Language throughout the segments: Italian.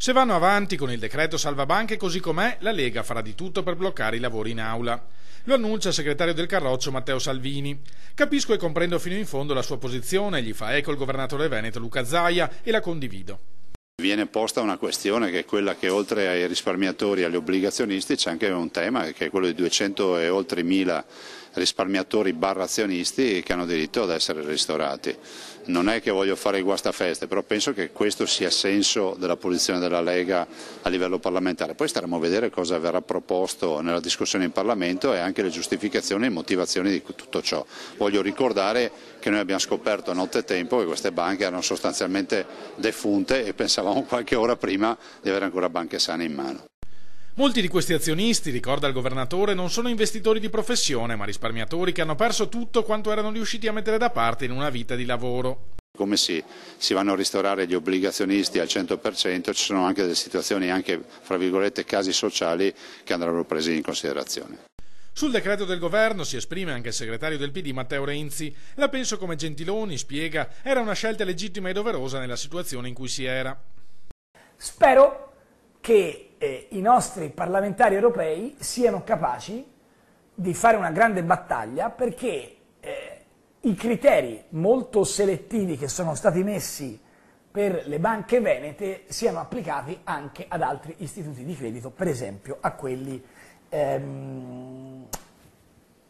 Se vanno avanti con il decreto salvabanche così com'è, la Lega farà di tutto per bloccare i lavori in aula. Lo annuncia il segretario del Carroccio Matteo Salvini. Capisco e comprendo fino in fondo la sua posizione, gli fa eco il governatore veneto Luca Zaia e la condivido. Viene posta una questione che è quella che oltre ai risparmiatori e agli obbligazionisti c'è anche un tema che è quello di 200 e oltre 1000 risparmiatori azionisti che hanno diritto ad essere ristorati. Non è che voglio fare il guastafeste, però penso che questo sia senso della posizione della Lega a livello parlamentare. Poi staremo a vedere cosa verrà proposto nella discussione in Parlamento e anche le giustificazioni e motivazioni di tutto ciò. Voglio ricordare che noi abbiamo scoperto a nottetempo che queste banche erano sostanzialmente defunte e pensavamo qualche ora prima di avere ancora banche sane in mano. Molti di questi azionisti, ricorda il governatore, non sono investitori di professione, ma risparmiatori che hanno perso tutto quanto erano riusciti a mettere da parte in una vita di lavoro. Come si vanno a ristorare gli obbligazionisti al 100%, ci sono anche delle situazioni, anche fra virgolette casi sociali, che andrebbero presi in considerazione. Sul decreto del governo si esprime anche il segretario del PD Matteo Renzi. La penso come Gentiloni, spiega, era una scelta legittima e doverosa nella situazione in cui si era. Spero che i nostri parlamentari europei siano capaci di fare una grande battaglia perché i criteri molto selettivi che sono stati messi per le banche venete siano applicati anche ad altri istituti di credito, per esempio a quelli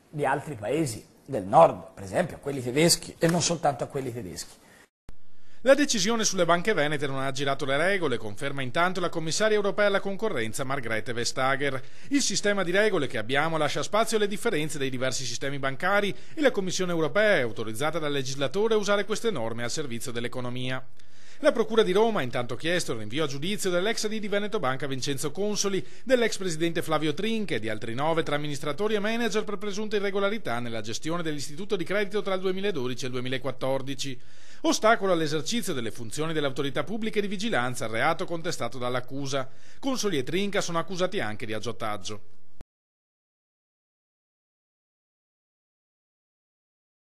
di altri paesi del nord, per esempio a quelli tedeschi e non soltanto a quelli tedeschi. La decisione sulle banche venete non ha aggirato le regole, conferma intanto la commissaria europea alla concorrenza Margrethe Vestager. Il sistema di regole che abbiamo lascia spazio alle differenze dei diversi sistemi bancari e la Commissione europea è autorizzata dal legislatore a usare queste norme al servizio dell'economia. La Procura di Roma ha intanto chiesto il rinvio a giudizio dell'ex AD di Veneto Banca Vincenzo Consoli, dell'ex presidente Flavio Trinche e di altri 9 tra amministratori e manager per presunte irregolarità nella gestione dell'istituto di credito tra il 2012 e il 2014. Ostacolo all'esercizio delle funzioni delle autorità pubbliche di vigilanza, reato contestato dall'accusa. Consoli e Trinca sono accusati anche di aggiotaggio.